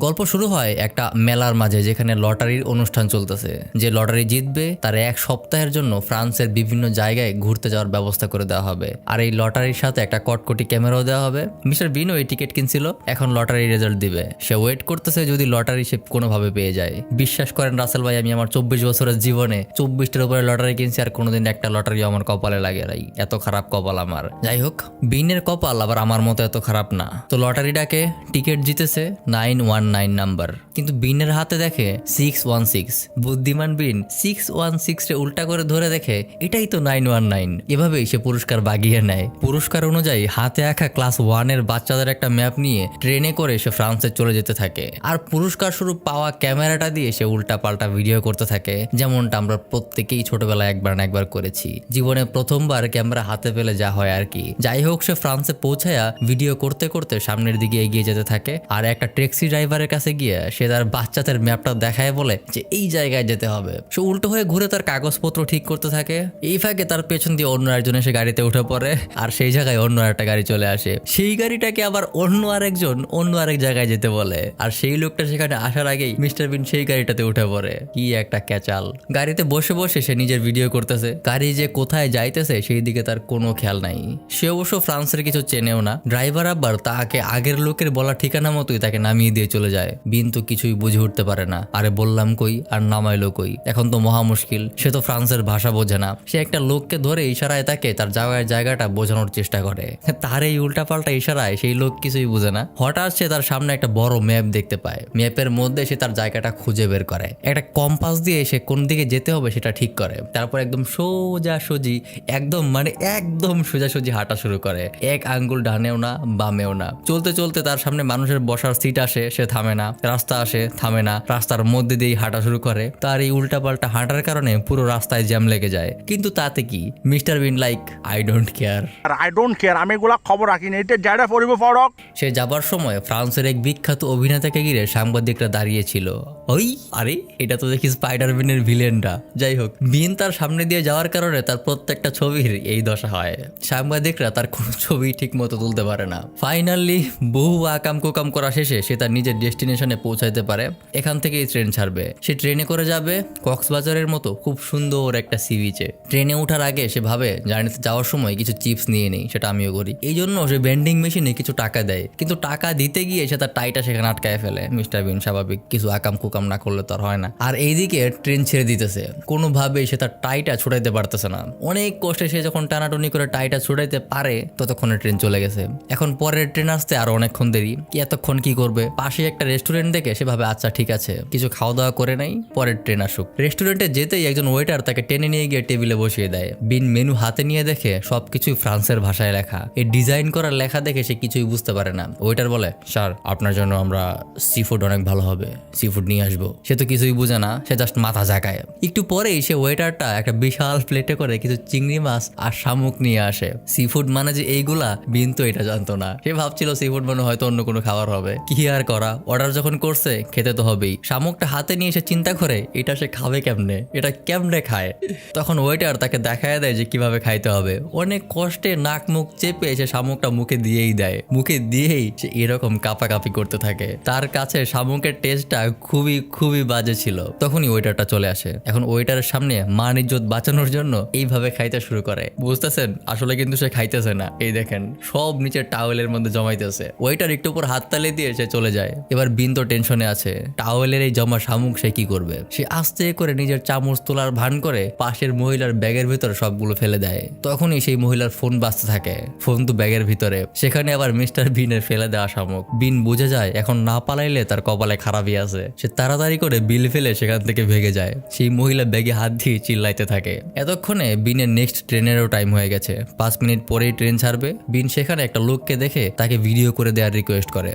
গল্প শুরু হয় একটা মেলার মাঝে, যেখানে লটারির অনুষ্ঠান চলতেছে। যে লটারি জিতবে তার 1 সপ্তাহের জন্য ফ্রান্সের বিভিন্ন জায়গায় ঘুরতে যাওয়ার ব্যবস্থা করে দেওয়া হবে। আর এই লটারির সাথে একটা কটকটি ক্যামেরাও দেওয়া হবে। মিস্টার বিন ওই টিকিট কিনছিল, এখন লটারি রেজাল্ট দিবে। সে ওয়েট করতেছে যদি লটারি সে কোনোভাবে পেয়ে যায়। বিশ্বাস করেন রাসেল ভাই, আমি আমার 24 বছরের জীবনে 24টার উপরে লটারি কিনছি, আর কোনোদিন একটা লটারি আমার কপালে লাগে নাই। এত খারাপ কপাল আমার। যাই হোক, বিনের কপাল আবার আমার মতো এত খারাপ না। তো লটারিটাকে টিকিট জিতেছে 919 নাম্বার, কিন্তু বিনের হাতে দেখে 616। বুদ্ধিমান বিন 616 রে উল্টা করে ধরে দেখে এটাই তো 919। এভাবেই সে পুরস্কার বাগিয়ে নেয়। পুরস্কার অনুযায়ী হাতে আঁকা ক্লাস 1 এর বাচ্চাদের একটা ম্যাপ নিয়ে ট্রেনে করে সে ফ্রান্সে চলে যেতে থাকে। আর পুরস্কার স্বরূপ পাওয়া ক্যামেরাটা দিয়ে সে উল্টা পাল্টা ভিডিও করতে থাকে, যেমনটা আমরা প্রত্যেকেই ছোটবেলায় একবার না একবার করেছি। জীবনে প্রথমবার ক্যামেরা হাতে পেলে যা হয় আর কি। যাই হোক, সে ফ্রান্সে পৌঁছায়া ভিডিও করতে করতে সামনের দিকে এগিয়ে যেতে থাকে। আর একটা ট্যাক্সি ড্রাইভারের কাছে গিয়ে সে তার বাচ্চাদের ম্যাপটা দেখায়, বলে যে এই জায়গায় যেতে হবে। সে উল্টো হয়ে ঘুরে তার কাগজপত্র ঠিক করতে থাকে। এই ফাঁকে তার পেছন দিয়ে অন্য একজন এসে গাড়িতে উঠে পড়ে, আর সেই জায়গায় অন্য একটা গাড়ি চলে আসে। সেই গাড়িটাকে আবার অন্য আরেকজন অন্য আরেক জায়গায় যেতে বলে, আর সেই লোকটা সেখানে আসার আগেই মিস্টার বিন সেই গাড়িটাতে উঠে পড়ে। কি একটা ক্যাচাল! গাড়িতে বসে বসে সে নিজের ভিডিও করতেছে। গাড়ি যে কোথায় যাইতেছে সেই দিকে তার কোনো খেয়াল নাই। সে অবশ্য ফ্রান্সের কিছু চেনেও না। ড্রাইভার আবার তাকে আগের লোকের বলা ঠিকানা মতোই তাকে নামিয়ে দিয়ে চলে যায়। বিন তো কিছুই বুঝে উঠতে পারে না। আরে বললাম কই আর নামাইলো কই, এখন তো মহা মুশকিল। সে তো ফ্রান্সের ভাষা বোঝে না। সে একটা লোককে ধরে ইশারায় তাকে তার যাওয়ার জায়গাটা বোঝানোর চেষ্টা করে। তার এই উল্টাপাল্টা ইশারায় সেই লোক কিছুই বুঝে না। হঠাৎ সে তার সামনে একটা বড় ম্যাপ দেখতে পায়। ম্যাপের মধ্যে সে তার জায়গাটা খুঁজে বের করে। একটা কম্পাস দিয়ে সে কোন দিকে যেতে হবে সেটা ঠিক করে। তারপর একদম সোজাসুজি, একদম সোজাসুজি হাঁটা শুরু করে। এক আঙ্গুল ডানেও না বামেও না। চলতে চলতে তার সামনে মানুষের বসার সিট আসে, সে থামে না। রাস্তা আসে, থামে না। রাস্তার মধ্যে দিয়েই হাঁটা শুরু করে। তার এই উল্টাপাল্টা হাঁটার কারণে পুরো রাস্তায় জ্যাম লেগে যায়। কিন্তু তাতে কি, mister been like I don't care. আমি এগুলা খবর রাখি না, এটা যারা পড়িব ফরক। সে যাবার সময় ফ্রান্সের এক বিখ্যাত অভিনেতাকে ঘিরে সাংবাদিকরা দাঁড়িয়েছিল। ওই আরে, এটা তো দেখি স্পাইডারম্যানের ভিলেনটা। যাই হোক, বিন তার সামনে দিয়ে যাওয়ার কারণে তার প্রত্যেকটা ছবির এই দশা হয়। সাংবাদিকরা তার কোনো ছবি ঠিক মতো তুলতে পারে না। ফাইনালি বহু আকাম কুকাম করা শেষে সে তার নিজের ডেস্টিনেশনে পৌঁছাইতে পারে। এখান থেকেই ট্রেন ছাড়বে। সে ট্রেনে করে যাবে কক্সবাজারের মতো খুব সুন্দর একটা সি বিচে। ট্রেনে ওঠার আগে সে ভাবে জার্নিতে যাওয়ার সময় কিছু চিপস নিয়ে নেই, সেটা আমিও করি। এই জন্য সে ভেন্ডিং মেশিনে কিছু টাকা দেয়, কিন্তু টাকা দিতে গিয়ে সে তার টাইটা সেখানে আটকায় ফেলে। মিস্টার বিন স্বাভাবিক, কিছু আকাম কুকাম না করলে তো আর হয় না। আর এইদিকে ট্রেন ছেড়ে দিতেছে, কোনোভাবেই সে তার টাইটা ছুটাইতে পারতেছে না। অনেক কষ্টে সে যখন টানাটুনি করে টাইটা ছুটাইতে পারে, ততক্ষণে ট্রেন চলে গেছে। এখন পরের ট্রেন আসতে আরো অনেকক্ষণ দেরি। কি এতক্ষণ কি করবে? পাশে একটা রেস্টুরেন্ট দেখে সে ভাবে আচ্ছা ঠিক আছে, কিছু খাওয়া দাওয়া করে নাই, পরের ট্রেন আসুক। রেস্টুরেন্টে যেতেই একজন ওয়েটার তাকে টেনে নিয়ে গিয়ে টেবিলে বসিয়ে দেয়। বিন মেনু হাতে নিয়ে দেখে সবকিছুই ফ্রান্সের ভাষায় লেখা। এই ডিজাইন করার লেখা দেখে সে কিছুই বুঝতে পারে না। ওয়েটার বলে, স্যার আপনার জন্য আমরা সি ফুড অনেক ভালো হবে, সি ফুড নিয়ে আসবো। সে তো কিছুই বুঝে না, সে জাস্ট মাথা ঝাঁকায়। একটু পরেই সে ওয়েটারটা একটা বিশাল প্লেটে করে কিছু চিংড়ি মাছ আর শামুক নিয়ে আসে। সি ফুড মানে যে এইগুলা, বিন তো এটা জানতো না। সে ভাবছিল সি ফুড মানে হয়তো অন্য কোনো খাবার হবে। কি আর করা, অর্ডার যখন করছে খেতে তো হবেই। শামুকটা হাতে নিয়ে সে চিন্তা করে এটা সে খাবে কেমনে, এটা কেমনে খায়। তখন ওয়েটার তাকে দেখায় দেয় যে কিভাবে খাইতে হবে। অনেক কষ্টে নাক মুখ চেপে সে শামুকটা মুখে দিয়েই দেয়। মুখে দিয়েই সে এরকম কাঁপাকাঁপি করতে থাকে। তার কাছে শামুকের টেস্টটা খুবই খুবই বাজে ছিল। তখনই ওয়েটারটা চলে আসে। এখন ওয়েটারের সামনে মান ইজ্জত বাঁচানোর জন্য এইভাবে খাইতে শুরু করে। বুঝতেছেন, আসলে কিন্তু সে খাইতেছে না। এই দেখেন, সব নিচে টাওয়েলের মধ্যে জমাইতেছে। ওয়েটার একটু উপর হাততালি দিয়ে সে চলে যায়। এবার বিন তো টেনশনে আছে, টাওয়েলের এই জমা শামুক সে কি করবে। সে আস্তে করে নিজের চামচ তোলার ভান করে পাশের মহিলার ব্যাগের ভিতরে সবগুলো ফেলে দেয়। তখনই সেই মহিলার ফোন বাজতে থাকে। ফোন তো ব্যাগের ভিতরে, সেখানে আবার মিস্টার বিনের ফেলে দেওয়া শামুক। বিন বুঝে যায় এখন না পালাইলে তার কপালে খারাপই আছে। সে তাড়াতাড়ি করে বিল ফেলে সেখান থেকে ভেগে যায়। সেই মহিলা ব্যাগে হাত দিয়ে চিল্লাইতে থাকে। এতক্ষণে বিনের নেক্সট ট্রেনেরও টাইম হয়ে গেছে। 5 মিনিট পরেই ট্রেন ছাড়বে। বিন সেখানে একটা লোককে দেখে তাকে ভিডিও করে দেওয়ার রিকোয়েস্ট করে।